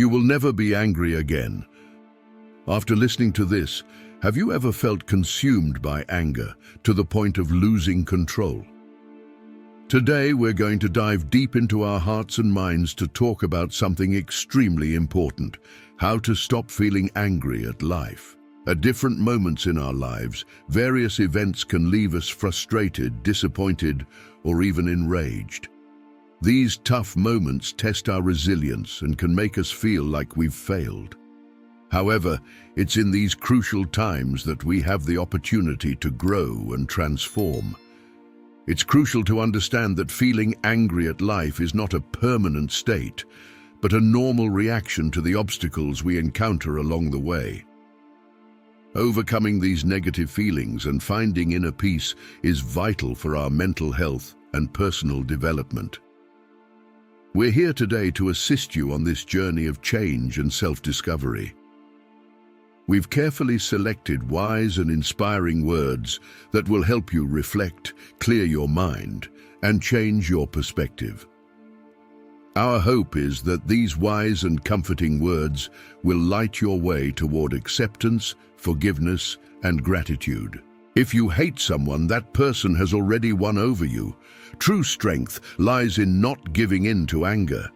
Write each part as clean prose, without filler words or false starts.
You will never be angry again. After listening to this, have you ever felt consumed by anger to the point of losing control? Today, we're going to dive deep into our hearts and minds to talk about something extremely important: how to stop feeling angry at life. At different moments in our lives, various events can leave us frustrated, disappointed, or even enraged. These tough moments test our resilience and can make us feel like we've failed. However, it's in these crucial times that we have the opportunity to grow and transform. It's crucial to understand that feeling angry at life is not a permanent state, but a normal reaction to the obstacles we encounter along the way. Overcoming these negative feelings and finding inner peace is vital for our mental health and personal development. We're here today to assist you on this journey of change and self-discovery. We've carefully selected wise and inspiring words that will help you reflect, clear your mind, and change your perspective. Our hope is that these wise and comforting words will light your way toward acceptance, forgiveness, and gratitude. If you hate someone, that person has already won over you. True strength lies in not giving in to anger.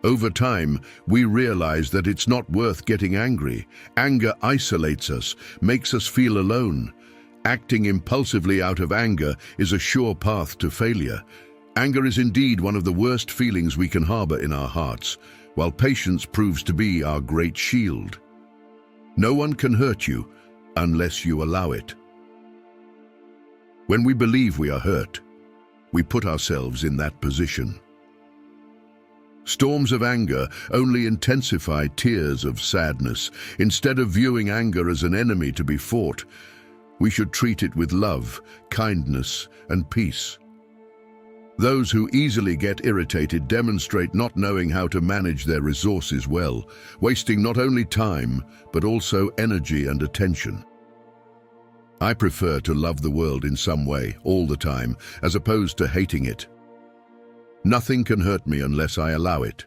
Over time, we realize that it's not worth getting angry. Anger isolates us, makes us feel alone. Acting impulsively out of anger is a sure path to failure. Anger is indeed one of the worst feelings we can harbor in our hearts, while patience proves to be our great shield. No one can hurt you unless you allow it. When we believe we are hurt, we put ourselves in that position. Storms of anger only intensify tears of sadness. Instead of viewing anger as an enemy to be fought, we should treat it with love, kindness, and peace. Those who easily get irritated demonstrate not knowing how to manage their resources well, wasting not only time, but also energy and attention. I prefer to love the world in some way, all the time, as opposed to hating it. Nothing can hurt me unless I allow it.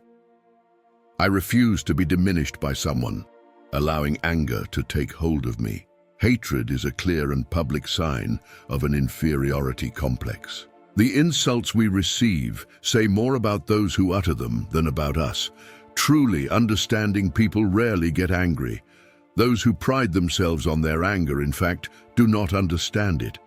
I refuse to be diminished by someone, allowing anger to take hold of me. Hatred is a clear and public sign of an inferiority complex. The insults we receive say more about those who utter them than about us. Truly understanding people rarely get angry. Those who pride themselves on their anger, in fact, do not understand it.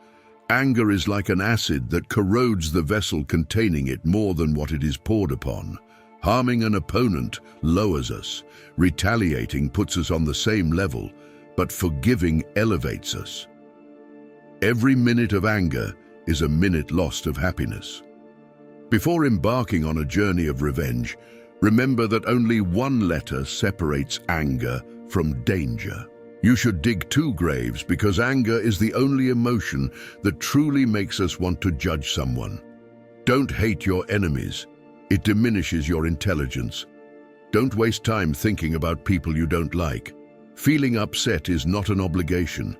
Anger is like an acid that corrodes the vessel containing it more than what it is poured upon. Harming an opponent lowers us. Retaliating puts us on the same level, but forgiving elevates us. Every minute of anger is a minute lost of happiness. Before embarking on a journey of revenge, remember that only one letter separates anger from danger. You should dig 2 graves because anger is the only emotion that truly makes us want to judge someone. Don't hate your enemies. It diminishes your intelligence. Don't waste time thinking about people you don't like. Feeling upset is not an obligation.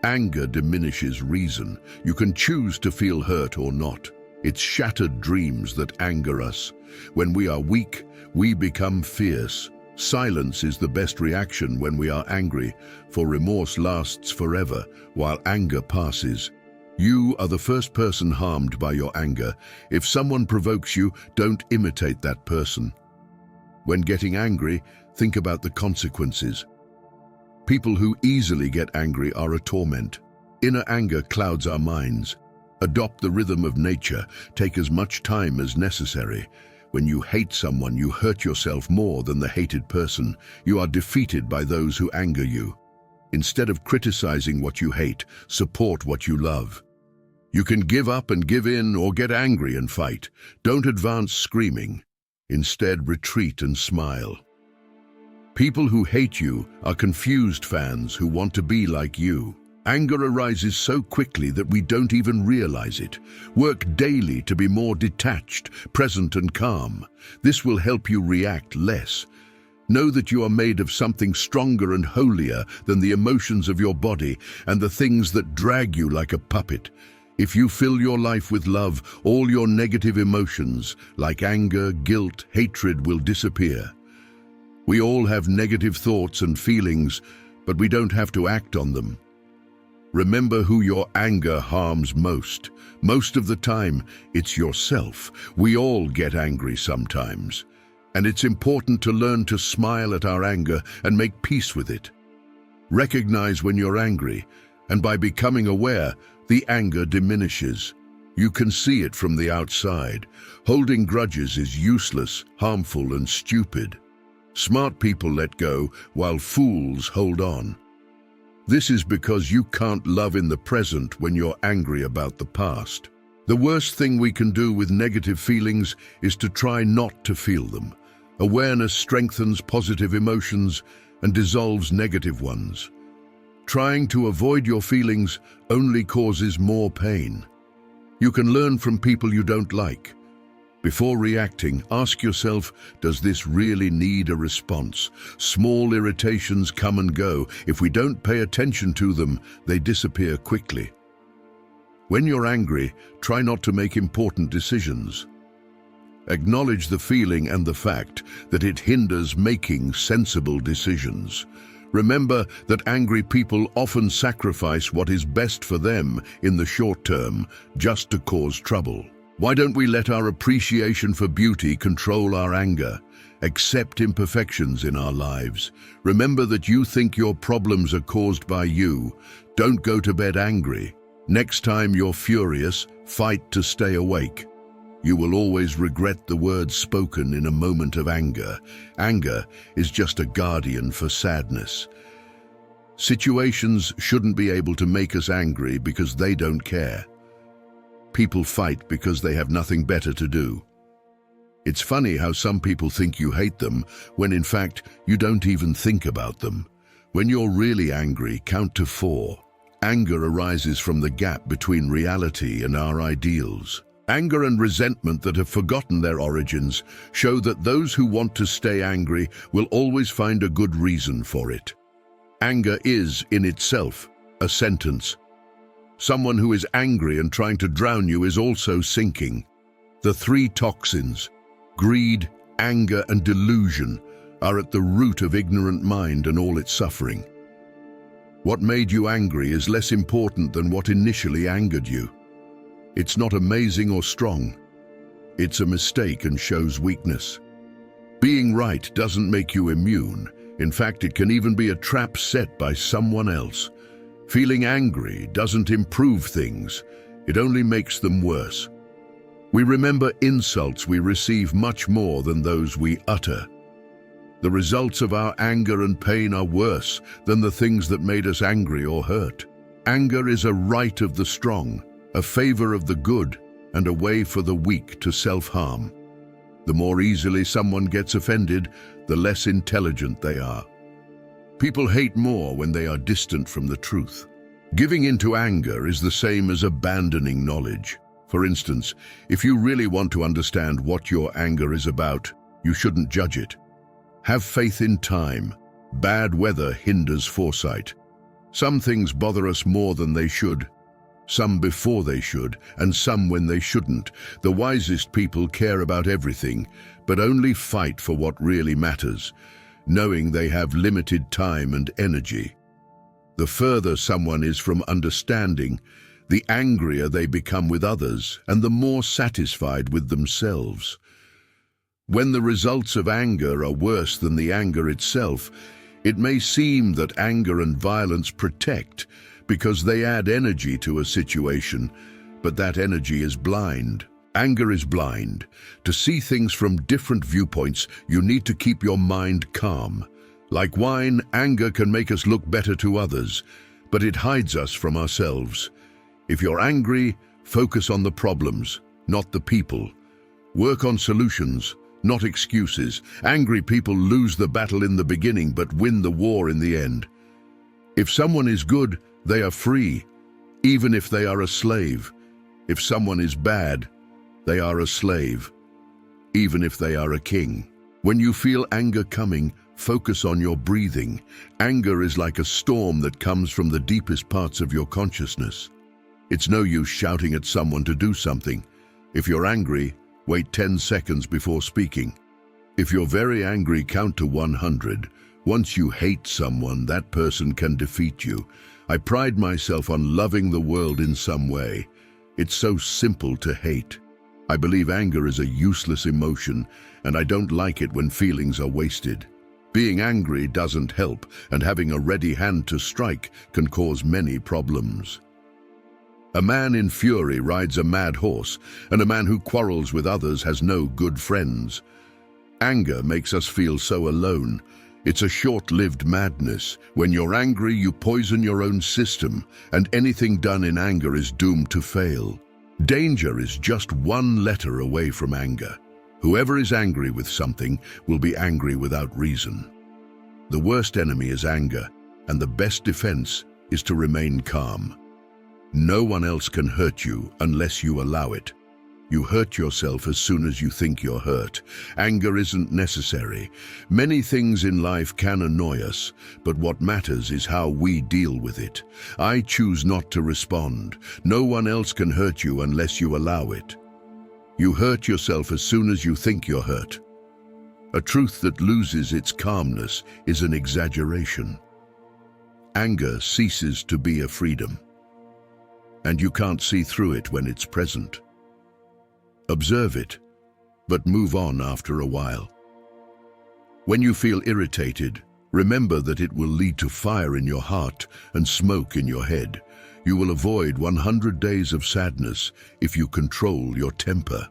Anger diminishes reason. You can choose to feel hurt or not. It's shattered dreams that anger us. When we are weak, we become fierce. Silence is the best reaction when we are angry, for remorse lasts forever, while anger passes. You are the first person harmed by your anger. If someone provokes you, don't imitate that person. When getting angry, think about the consequences. People who easily get angry are a torment. Inner anger clouds our minds. Adopt the rhythm of nature. Take as much time as necessary. When you hate someone, you hurt yourself more than the hated person. You are defeated by those who anger you. Instead of criticizing what you hate, support what you love. You can give up and give in or get angry and fight. Don't advance screaming. Instead, retreat and smile. People who hate you are confused fans who want to be like you. Anger arises so quickly that we don't even realize it. Work daily to be more detached, present, and calm. This will help you react less. Know that you are made of something stronger and holier than the emotions of your body and the things that drag you like a puppet. If you fill your life with love, all your negative emotions, like anger, guilt, hatred, will disappear. We all have negative thoughts and feelings, but we don't have to act on them. Remember who your anger harms most. Most of the time, it's yourself. We all get angry sometimes. And it's important to learn to smile at our anger and make peace with it. Recognize when you're angry, and by becoming aware, the anger diminishes. You can see it from the outside. Holding grudges is useless, harmful, and stupid. Smart people let go, while fools hold on. This is because you can't love in the present when you're angry about the past. The worst thing we can do with negative feelings is to try not to feel them. Awareness strengthens positive emotions and dissolves negative ones. Trying to avoid your feelings only causes more pain. You can learn from people you don't like. Before reacting, ask yourself, does this really need a response? Small irritations come and go. If we don't pay attention to them, they disappear quickly. When you're angry, try not to make important decisions. Acknowledge the feeling and the fact that it hinders making sensible decisions. Remember that angry people often sacrifice what is best for them in the short term just to cause trouble. Why don't we let our appreciation for beauty control our anger? Accept imperfections in our lives. Remember that you think your problems are caused by you. Don't go to bed angry. Next time you're furious, fight to stay awake. You will always regret the words spoken in a moment of anger. Anger is just a guardian for sadness. Situations shouldn't be able to make us angry because they don't care. People fight because they have nothing better to do. It's funny how some people think you hate them when in fact you don't even think about them. When you're really angry, count to 4. Anger arises from the gap between reality and our ideals. Anger and resentment that have forgotten their origins show that those who want to stay angry will always find a good reason for it. Anger is, in itself, a sentence. Someone who is angry and trying to drown you is also sinking. The 3 toxins, greed, anger, and delusion, are at the root of ignorant mind and all its suffering. What made you angry is less important than what initially angered you. It's not amazing or strong. It's a mistake and shows weakness. Being right doesn't make you immune. In fact, it can even be a trap set by someone else. Feeling angry doesn't improve things. It only makes them worse. We remember insults we receive much more than those we utter. The results of our anger and pain are worse than the things that made us angry or hurt. Anger is a right of the strong, a favor of the good, and a way for the weak to self-harm. The more easily someone gets offended, the less intelligent they are. People hate more when they are distant from the truth. Giving in to anger is the same as abandoning knowledge. For instance, if you really want to understand what your anger is about, you shouldn't judge it. Have faith in time. Bad weather hinders foresight. Some things bother us more than they should. Some before they should, and some when they shouldn't. The wisest people care about everything, but only fight for what really matters, knowing they have limited time and energy. The further someone is from understanding, the angrier they become with others, and the more satisfied with themselves. When the results of anger are worse than the anger itself, it may seem that anger and violence protect, because they add energy to a situation, but that energy is blind. Anger is blind. To see things from different viewpoints, you need to keep your mind calm. Like wine, anger can make us look better to others, but it hides us from ourselves. If you're angry, focus on the problems, not the people. Work on solutions, not excuses. Angry people lose the battle in the beginning, but win the war in the end. If someone is good, they are free, even if they are a slave. If someone is bad, they are a slave, even if they are a king. When you feel anger coming, focus on your breathing. Anger is like a storm that comes from the deepest parts of your consciousness. It's no use shouting at someone to do something. If you're angry, wait 10 seconds before speaking. If you're very angry, count to 100. Once you hate someone, that person can defeat you. I pride myself on loving the world in some way. It's so simple to hate. I believe anger is a useless emotion, and I don't like it when feelings are wasted. Being angry doesn't help, and having a ready hand to strike can cause many problems. A man in fury rides a mad horse, and a man who quarrels with others has no good friends. Anger makes us feel so alone. It's a short-lived madness. When you're angry, you poison your own system, and anything done in anger is doomed to fail. Danger is just one letter away from anger. Whoever is angry with something will be angry without reason. The worst enemy is anger, and the best defense is to remain calm. No one else can hurt you unless you allow it. You hurt yourself as soon as you think you're hurt. Anger isn't necessary. Many things in life can annoy us, but what matters is how we deal with it. I choose not to respond. No one else can hurt you unless you allow it. You hurt yourself as soon as you think you're hurt. A truth that loses its calmness is an exaggeration. Anger ceases to be a freedom, and you can't see through it when it's present. Observe it, but move on after a while. When you feel irritated, remember that it will lead to fire in your heart and smoke in your head. You will avoid 100 days of sadness if you control your temper.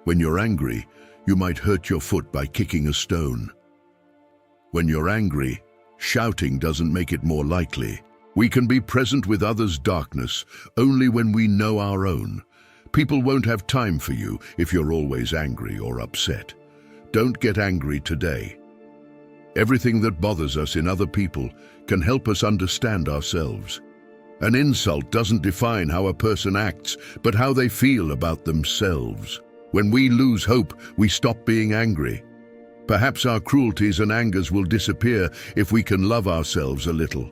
When you're angry, you might hurt your foot by kicking a stone. When you're angry, shouting doesn't make it more likely. We can be present with others' darkness only when we know our own. People won't have time for you if you're always angry or upset. Don't get angry today. Everything that bothers us in other people can help us understand ourselves. An insult doesn't define how a person acts, but how they feel about themselves. When we lose hope, we stop being angry. Perhaps our cruelties and angers will disappear if we can love ourselves a little.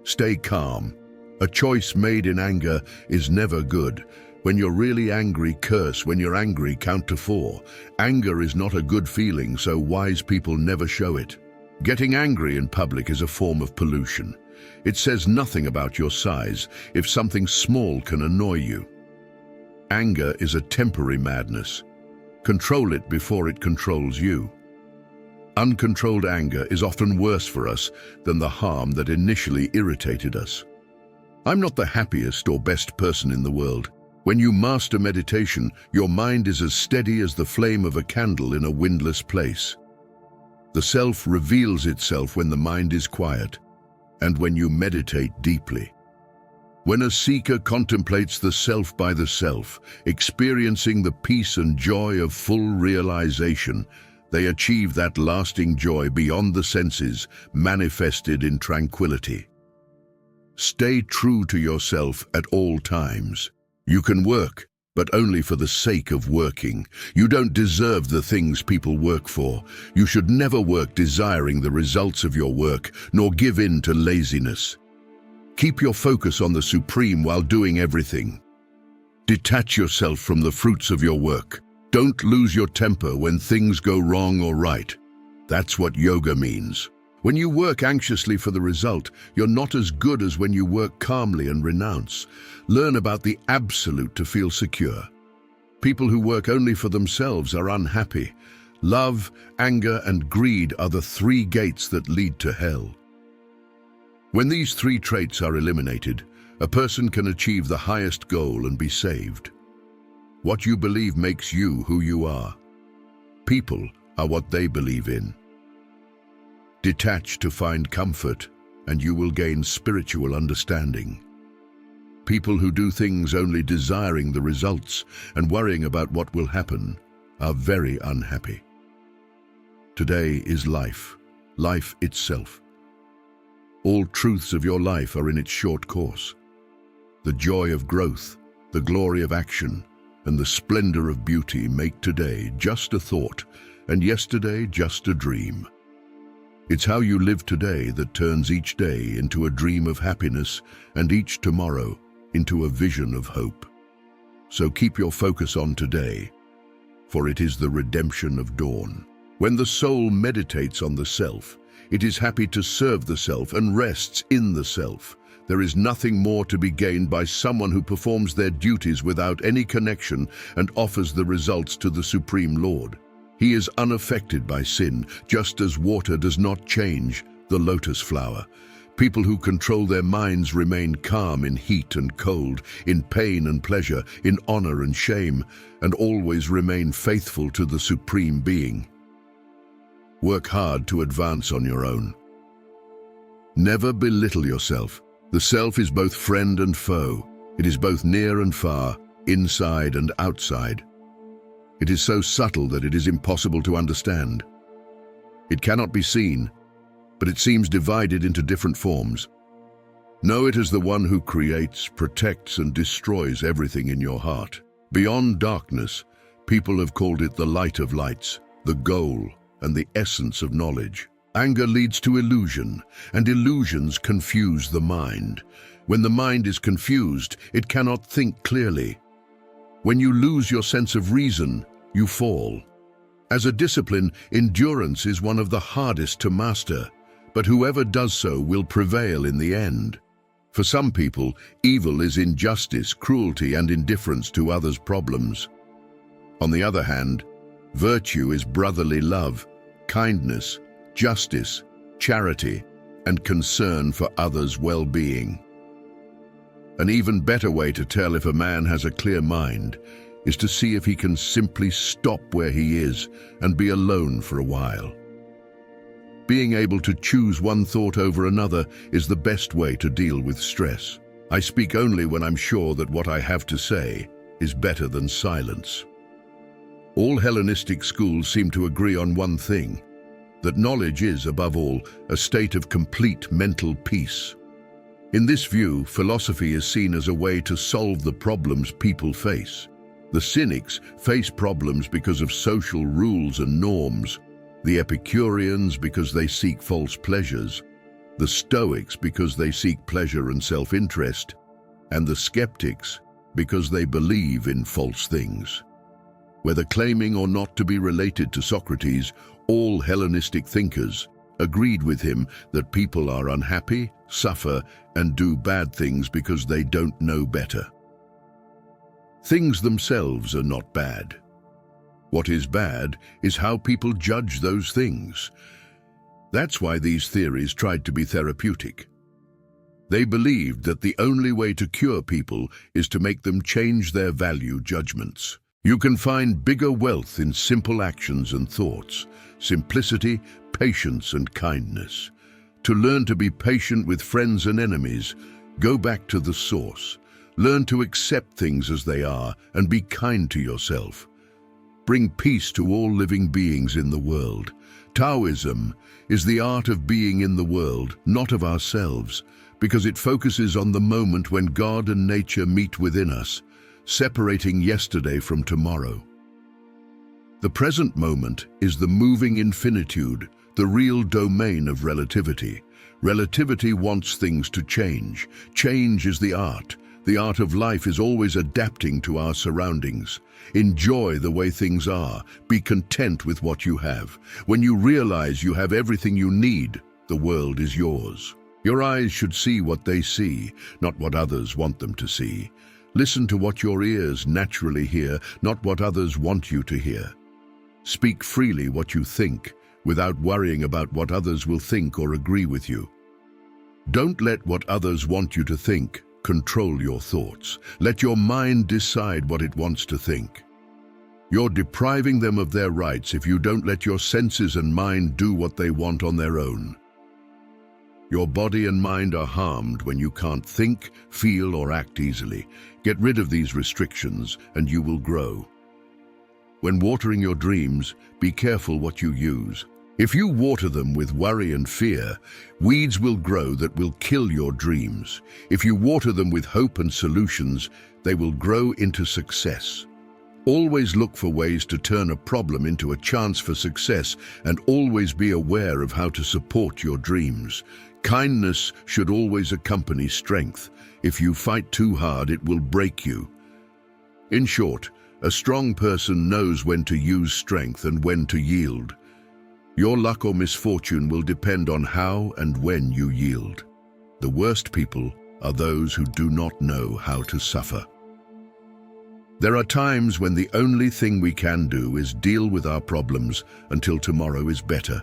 Stay calm. A choice made in anger is never good. When you're really angry, curse. When you're angry, count to 4. Anger is not a good feeling, so wise people never show it. Getting angry in public is a form of pollution. It says nothing about your size if something small can annoy you. Anger is a temporary madness. Control it before it controls you. Uncontrolled anger is often worse for us than the harm that initially irritated us. I'm not the happiest or best person in the world. When you master meditation, your mind is as steady as the flame of a candle in a windless place. The self reveals itself when the mind is quiet and when you meditate deeply. When a seeker contemplates the self by the self, experiencing the peace and joy of full realization, they achieve that lasting joy beyond the senses, manifested in tranquility. Stay true to yourself at all times. You can work, but only for the sake of working. You don't deserve the things people work for. You should never work desiring the results of your work, nor give in to laziness. Keep your focus on the supreme while doing everything. Detach yourself from the fruits of your work. Don't lose your temper when things go wrong or right. That's what yoga means. When you work anxiously for the result, you're not as good as when you work calmly and renounce. Learn about the absolute to feel secure. People who work only for themselves are unhappy. Love, anger, and greed are the 3 gates that lead to hell. When these 3 traits are eliminated, a person can achieve the highest goal and be saved. What you believe makes you who you are. People are what they believe in. Detach to find comfort, and you will gain spiritual understanding. People who do things only desiring the results and worrying about what will happen are very unhappy. Today is life, life itself. All truths of your life are in its short course. The joy of growth, the glory of action, and the splendor of beauty make today just a thought, and yesterday just a dream. It's how you live today that turns each day into a dream of happiness and each tomorrow into a vision of hope. So keep your focus on today. for it is the redemption of dawn. When the soul meditates on the self, it is happy to serve the self and rests in the self. There is nothing more to be gained by someone who performs their duties without any connection and offers the results to the Supreme Lord. He is unaffected by sin, just as water does not change the lotus flower. People who control their minds remain calm in heat and cold, in pain and pleasure, in honor and shame, and always remain faithful to the Supreme Being. Work hard to advance on your own. Never belittle yourself. The self is both friend and foe. It is both near and far, inside and outside. It is so subtle that it is impossible to understand. It cannot be seen, but it seems divided into different forms. Know it as the one who creates, protects, and destroys everything in your heart. Beyond darkness, people have called it the light of lights, the goal, and the essence of knowledge. Anger leads to illusion, and illusions confuse the mind. When the mind is confused, it cannot think clearly. When you lose your sense of reason, you fall. As a discipline, endurance is one of the hardest to master, but whoever does so will prevail in the end. For some people, evil is injustice, cruelty, and indifference to others' problems. On the other hand, virtue is brotherly love, kindness, justice, charity, and concern for others' well-being. An even better way to tell if a man has a clear mind is to see if he can simply stop where he is and be alone for a while. Being able to choose one thought over another is the best way to deal with stress. I speak only when I'm sure that what I have to say is better than silence. All Hellenistic schools seem to agree on one thing, that knowledge is, above all, a state of complete mental peace. In this view, philosophy is seen as a way to solve the problems people face. The Cynics face problems because of social rules and norms, the Epicureans because they seek false pleasures, the Stoics because they seek pleasure and self-interest, and the Skeptics because they believe in false things. Whether claiming or not to be related to Socrates, all Hellenistic thinkers agreed with him that people are unhappy, suffer, and do bad things because they don't know better. Things themselves are not bad. What is bad is how people judge those things. That's why these theories tried to be therapeutic. They believed that the only way to cure people is to make them change their value judgments. You can find bigger wealth in simple actions and thoughts, simplicity, patience, and kindness. To learn to be patient with friends and enemies, go back to the source. Learn to accept things as they are and be kind to yourself. Bring peace to all living beings in the world. Taoism is the art of being in the world, not of ourselves, because it focuses on the moment when God and nature meet within us, separating yesterday from tomorrow. The present moment is the moving infinitude, the real domain of relativity. Relativity wants things to change. Change is the art. The art of life is always adapting to our surroundings. Enjoy the way things are. Be content with what you have. When you realize you have everything you need, the world is yours. Your eyes should see what they see, not what others want them to see. Listen to what your ears naturally hear, not what others want you to hear. Speak freely what you think, without worrying about what others will think or agree with you. Don't let what others want you to think control your thoughts. Let your mind decide what it wants to think. You're depriving them of their rights if you don't let your senses and mind do what they want on their own. Your body and mind are harmed when you can't think, feel, or act easily. Get rid of these restrictions and you will grow. When watering your dreams, be careful what you use. If you water them with worry and fear, weeds will grow that will kill your dreams. If you water them with hope and solutions, they will grow into success. Always look for ways to turn a problem into a chance for success, and always be aware of how to support your dreams. Kindness should always accompany strength. If you fight too hard, it will break you. In short, A strong person knows when to use strength and when to yield. Your luck or misfortune will depend on how and when you yield. The worst people are those who do not know how to suffer. There are times when the only thing we can do is deal with our problems until tomorrow is better.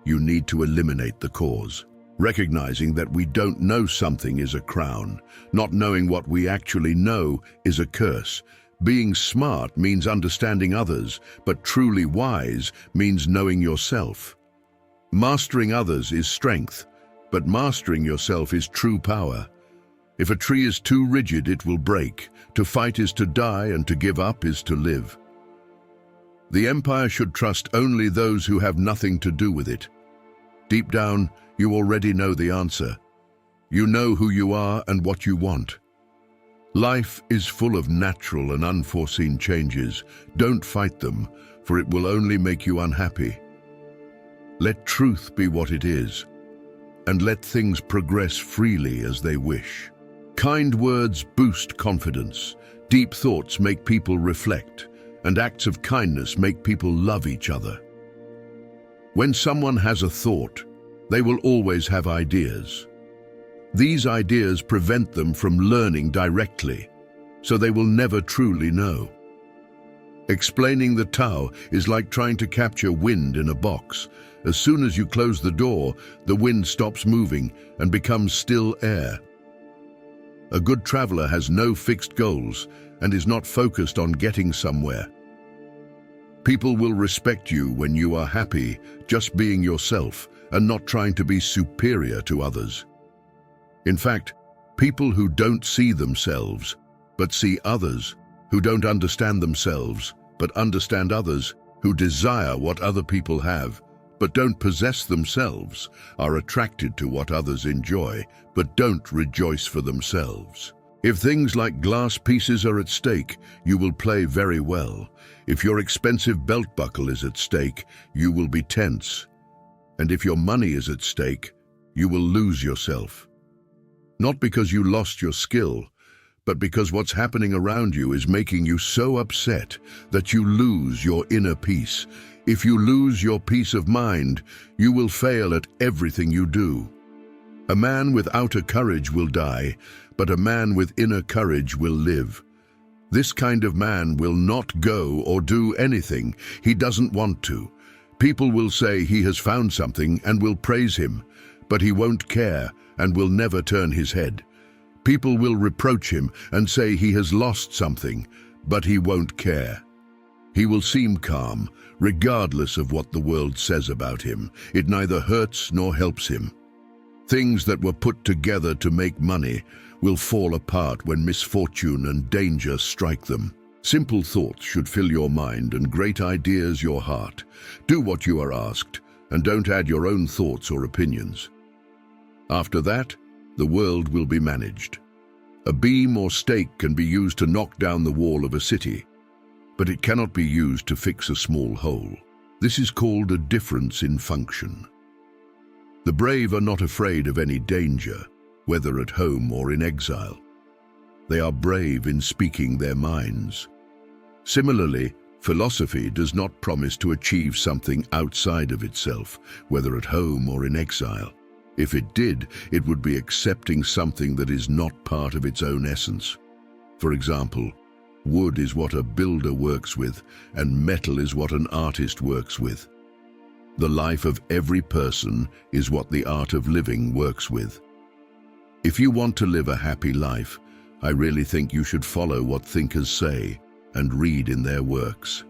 You need to eliminate the cause. Recognizing that we don't know something is a crown. Not knowing what we actually know is a curse. Being smart means understanding others, but truly wise means knowing yourself. Mastering others is strength, but mastering yourself is true power. If a tree is too rigid, it will break. To fight is to die, and to give up is to live. The empire should trust only those who have nothing to do with it. Deep down, you already know the answer. You know who you are and what you want. Life is full of natural and unforeseen changes. Don't fight them, for it will only make you unhappy. Let truth be what it is, and let things progress freely as they wish. Kind words boost confidence. Deep thoughts make people reflect, and acts of kindness make people love each other. When someone has a thought, they will always have ideas. These ideas prevent them from learning directly, so they will never truly know. Explaining the Tao is like trying to capture wind in a box. As soon as you close the door, the wind stops moving and becomes still air. A good traveler has no fixed goals and is not focused on getting somewhere. People will respect you when you are happy, just being yourself and not trying to be superior to others. In fact, people who don't see themselves, but see others, who don't understand themselves, but understand others, who desire what other people have, but don't possess themselves, are attracted to what others enjoy, but don't rejoice for themselves. If things like glass pieces are at stake, you will play very well. If your expensive belt buckle is at stake, you will be tense. And if your money is at stake, you will lose yourself. Not because you lost your skill, but because what's happening around you is making you so upset that you lose your inner peace. If you lose your peace of mind, you will fail at everything you do. A man with outer courage will die, but a man with inner courage will live. This kind of man will not go or do anything he doesn't want to. People will say he has found something and will praise him, but he won't care and will never turn his head. People will reproach him and say he has lost something, but he won't care. He will seem calm, regardless of what the world says about him. It neither hurts nor helps him. Things that were put together to make money will fall apart when misfortune and danger strike them. Simple thoughts should fill your mind and great ideas your heart. Do what you are asked, and don't add your own thoughts or opinions. After that, the world will be managed. A beam or stake can be used to knock down the wall of a city, but it cannot be used to fix a small hole. This is called a difference in function. The brave are not afraid of any danger, whether at home or in exile. They are brave in speaking their minds. Similarly, philosophy does not promise to achieve something outside of itself, whether at home or in exile. If it did, it would be accepting something that is not part of its own essence. For example, wood is what a builder works with, and metal is what an artist works with. The life of every person is what the art of living works with. If you want to live a happy life, I really think you should follow what thinkers say and read in their works.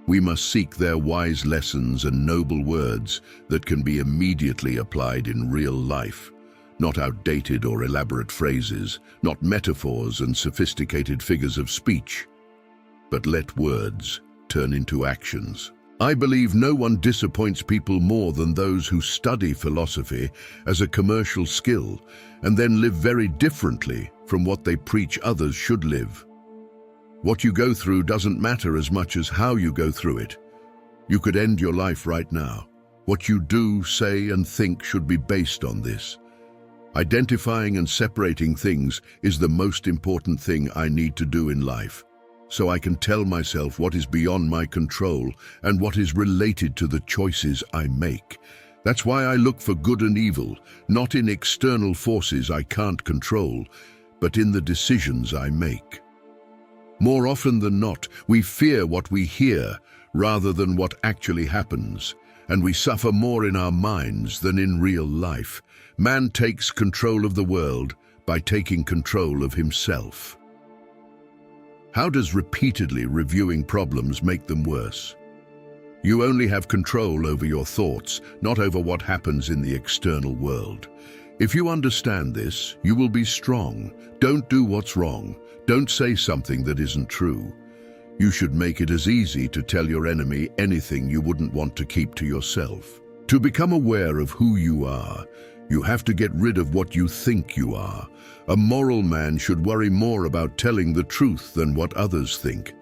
We must seek their wise lessons and noble words that can be immediately applied in real life, not outdated or elaborate phrases, not metaphors and sophisticated figures of speech, but let words turn into actions. I believe no one disappoints people more than those who study philosophy as a commercial skill and then live very differently from what they preach others should live. What you go through doesn't matter as much as how you go through it. You could end your life right now. What you do, say, and think should be based on this. Identifying and separating things is the most important thing I need to do in life. so I can tell myself what is beyond my control and what is related to the choices I make. That's why I look for good and evil, not in external forces I can't control, but in the decisions I make. More often than not, we fear what we hear rather than what actually happens, and we suffer more in our minds than in real life. Man takes control of the world by taking control of himself. How does repeatedly reviewing problems make them worse? You only have control over your thoughts, not over what happens in the external world. If you understand this, you will be strong. Don't do what's wrong. Don't say something that isn't true. You should make it as easy to tell your enemy anything you wouldn't want to keep to yourself. To become aware of who you are, you have to get rid of what you think you are. A moral man should worry more about telling the truth than what others think.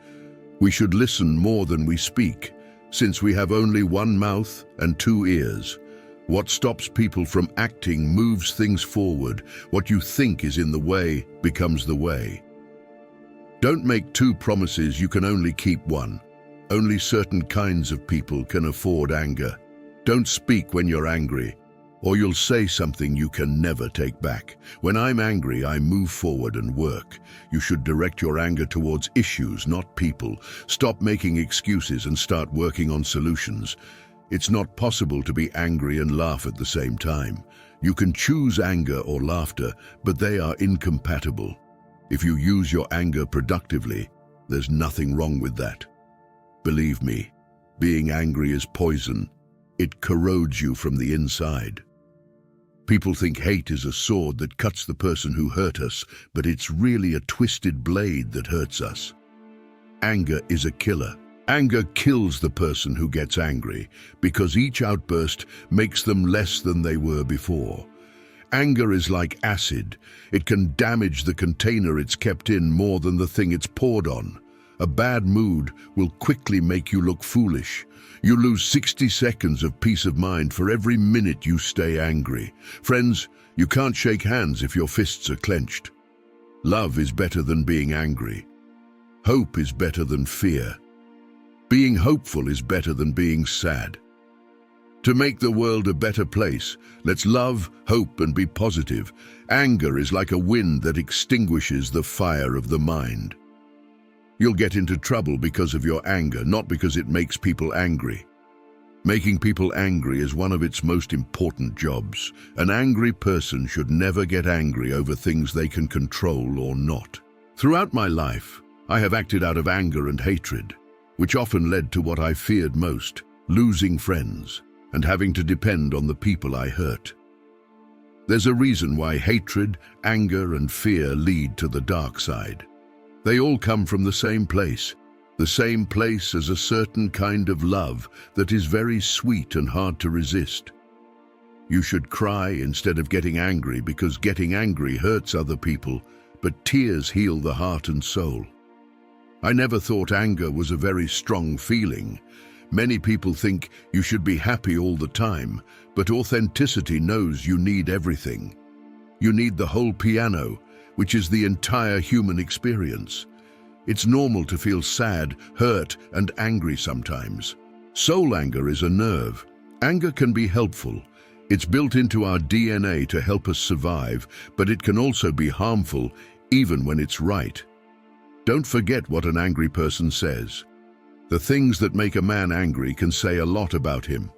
We should listen more than we speak, since we have only one mouth and two ears. What stops people from acting moves things forward. What you think is in the way becomes the way. Don't make two promises you can only keep one. Only certain kinds of people can afford anger. Don't speak when you're angry, or you'll say something you can never take back. When I'm angry, I move forward and work. You should direct your anger towards issues, not people. Stop making excuses and start working on solutions. It's not possible to be angry and laugh at the same time. You can choose anger or laughter, but they are incompatible. If you use your anger productively, there's nothing wrong with that. Believe me, being angry is poison. It corrodes you from the inside. People think hate is a sword that cuts the person who hurt us, but it's really a twisted blade that hurts us. Anger is a killer. Anger kills the person who gets angry, because each outburst makes them less than they were before. Anger is like acid. It can damage the container it's kept in more than the thing it's poured on. A bad mood will quickly make you look foolish. You lose 60 seconds of peace of mind for every minute you stay angry. Friends, you can't shake hands if your fists are clenched. Love is better than being angry. Hope is better than fear. Being hopeful is better than being sad. To make the world a better place, let's love, hope, and be positive. Anger is like a wind that extinguishes the fire of the mind. You'll get into trouble because of your anger, not because it makes people angry. Making people angry is one of its most important jobs. An angry person should never get angry over things they can control or not. Throughout my life, I have acted out of anger and hatred, which often led to what I feared most, losing friends and having to depend on the people I hurt. There's a reason why hatred, anger, and fear lead to the dark side. They all come from the same place as a certain kind of love that is very sweet and hard to resist. You should cry instead of getting angry, because getting angry hurts other people, but tears heal the heart and soul. I never thought anger was a very strong feeling. Many people think you should be happy all the time, but authenticity knows you need everything. You need the whole piano, which is the entire human experience. It's normal to feel sad, hurt, and angry sometimes. Soul anger is a nerve. Anger can be helpful. It's built into our DNA to help us survive, but it can also be harmful, even when it's right. Don't forget what an angry person says. The things that make a man angry can say a lot about him.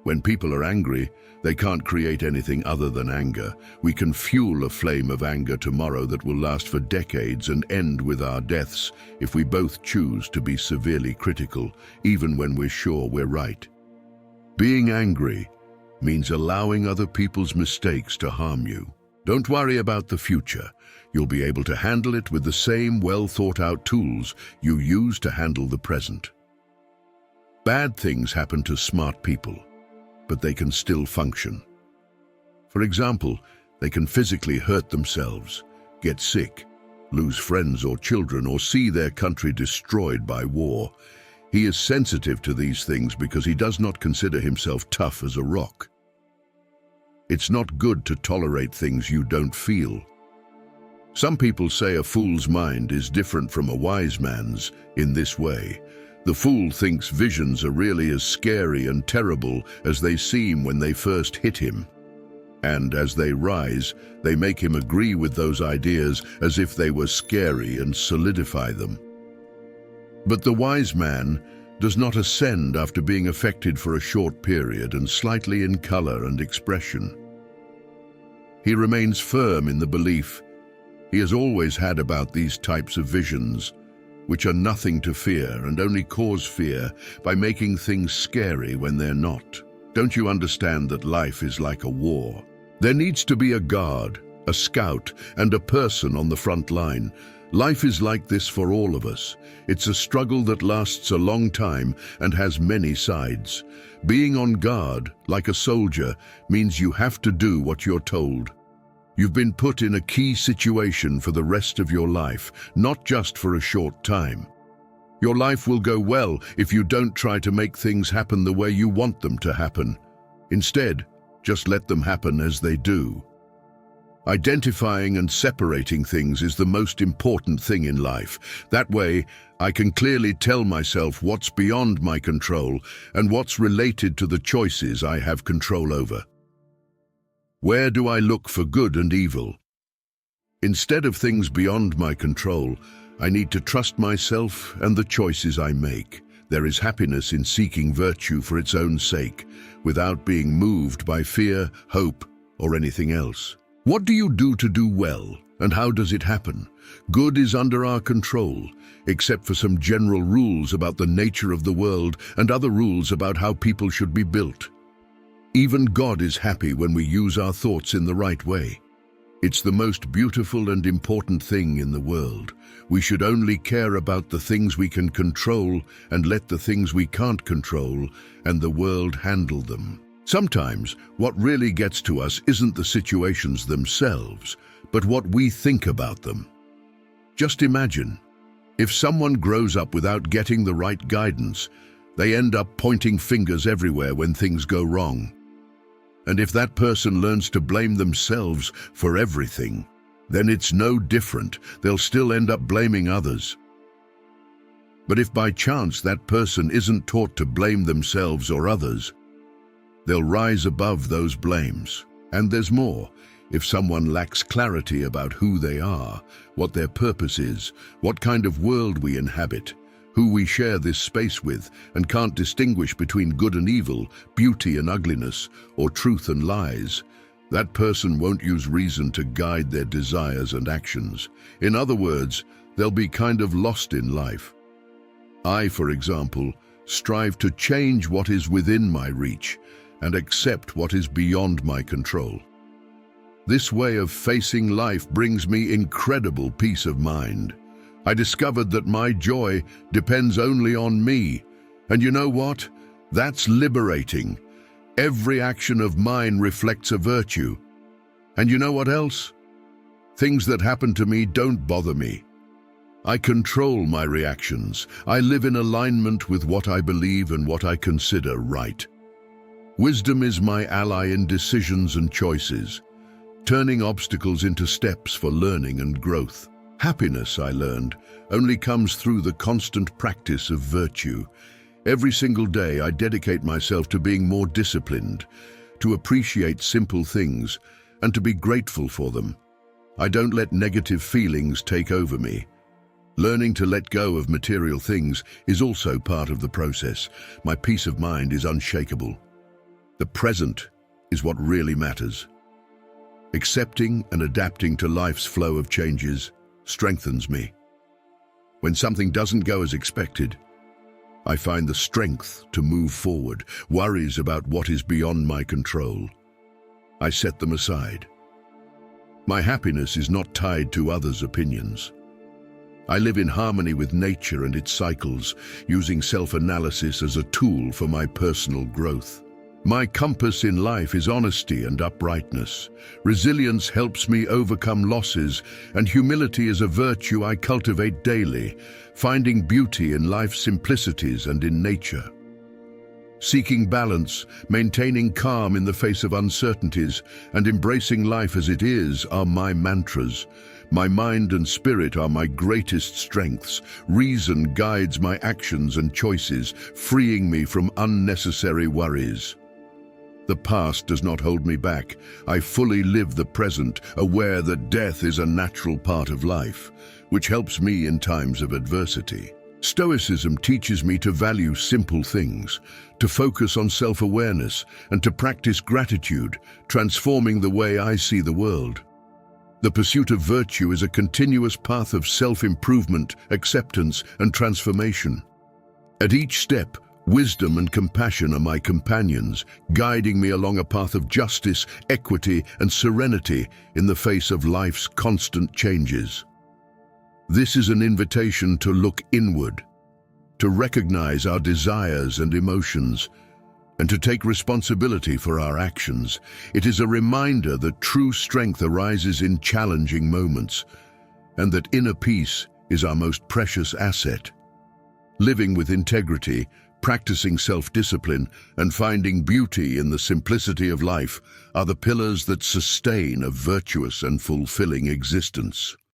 When people are angry, they can't create anything other than anger. We can fuel a flame of anger tomorrow that will last for decades and end with our deaths if we both choose to be severely critical, even when we're sure we're right. Being angry means allowing other people's mistakes to harm you. Don't worry about the future. You'll be able to handle it with the same well-thought-out tools you use to handle the present. Bad things happen to smart people, but they can still function. For example, they can physically hurt themselves, get sick, lose friends or children, or see their country destroyed by war. He is sensitive to these things because he does not consider himself tough as a rock. It's not good to tolerate things you don't feel. Some people say a fool's mind is different from a wise man's in this way. The fool thinks visions are really as scary and terrible as they seem when they first hit him. And as they rise, they make him agree with those ideas as if they were scary and solidify them. But the wise man does not ascend after being affected for a short period and slightly in color and expression. He remains firm in the belief he has always had about these types of visions, which are nothing to fear and only cause fear by making things scary when they're not. Don't you understand that life is like a war? There needs to be a guard, a scout, and a person on the front line. Life is like this for all of us. It's a struggle that lasts a long time and has many sides. Being on guard, like a soldier, means you have to do what you're told. You've been put in a key situation for the rest of your life, not just for a short time. Your life will go well if you don't try to make things happen the way you want them to happen. Instead, just let them happen as they do. Identifying and separating things is the most important thing in life. That way, I can clearly tell myself what's beyond my control and what's related to the choices I have control over. Where do I look for good and evil? Instead of things beyond my control, I need to trust myself and the choices I make. There is happiness in seeking virtue for its own sake, without being moved by fear, hope, or anything else. What do you do to do well, and how does it happen? Good is under our control, except for some general rules about the nature of the world and other rules about how people should be built. Even God is happy when we use our thoughts in the right way. It's the most beautiful and important thing in the world. We should only care about the things we can control and let the things we can't control and the world handle them. Sometimes, what really gets to us isn't the situations themselves, but what we think about them. Just imagine, if someone grows up without getting the right guidance, they end up pointing fingers everywhere when things go wrong. And if that person learns to blame themselves for everything, then it's no different. They'll still end up blaming others. But if by chance that person isn't taught to blame themselves or others, they'll rise above those blames. And there's more. If someone lacks clarity about who they are, what their purpose is, what kind of world we inhabit, who we share this space with, and can't distinguish between good and evil, beauty and ugliness, or truth and lies, that person won't use reason to guide their desires and actions. In other words, they'll be kind of lost in life. I, for example, strive to change what is within my reach and accept what is beyond my control. This way of facing life brings me incredible peace of mind. I discovered that my joy depends only on me. And you know what? That's liberating. Every action of mine reflects a virtue. And you know what else? Things that happen to me don't bother me. I control my reactions. I live in alignment with what I believe and what I consider right. Wisdom is my ally in decisions and choices, turning obstacles into steps for learning and growth. Happiness, I learned, only comes through the constant practice of virtue. Every single day I dedicate myself to being more disciplined, to appreciate simple things, and to be grateful for them. I don't let negative feelings take over me. Learning to let go of material things is also part of the process. My peace of mind is unshakable. The present is what really matters. Accepting and adapting to life's flow of changes strengthens me. When something doesn't go as expected, I find the strength to move forward. Worries about what is beyond my control, I set them aside. My happiness is not tied to others' opinions. I live in harmony with nature and its cycles, using self-analysis as a tool for my personal growth. My compass in life is honesty and uprightness. Resilience helps me overcome losses, and humility is a virtue I cultivate daily, finding beauty in life's simplicities and in nature. Seeking balance, maintaining calm in the face of uncertainties, and embracing life as it is are my mantras. My mind and spirit are my greatest strengths. Reason guides my actions and choices, freeing me from unnecessary worries. The past does not hold me back. I fully live the present, aware that death is a natural part of life, which helps me in times of adversity. Stoicism teaches me to value simple things, to focus on self-awareness, and to practice gratitude, transforming the way I see the world. The pursuit of virtue is a continuous path of self-improvement, acceptance, and transformation. At each step, wisdom and compassion are my companions, guiding me along a path of justice, equity, and serenity in the face of life's constant changes. This is an invitation to look inward, to recognize our desires and emotions, and to take responsibility for our actions. It is a reminder that true strength arises in challenging moments, and that inner peace is our most precious asset. Living with integrity, practicing self-discipline, and finding beauty in the simplicity of life are the pillars that sustain a virtuous and fulfilling existence.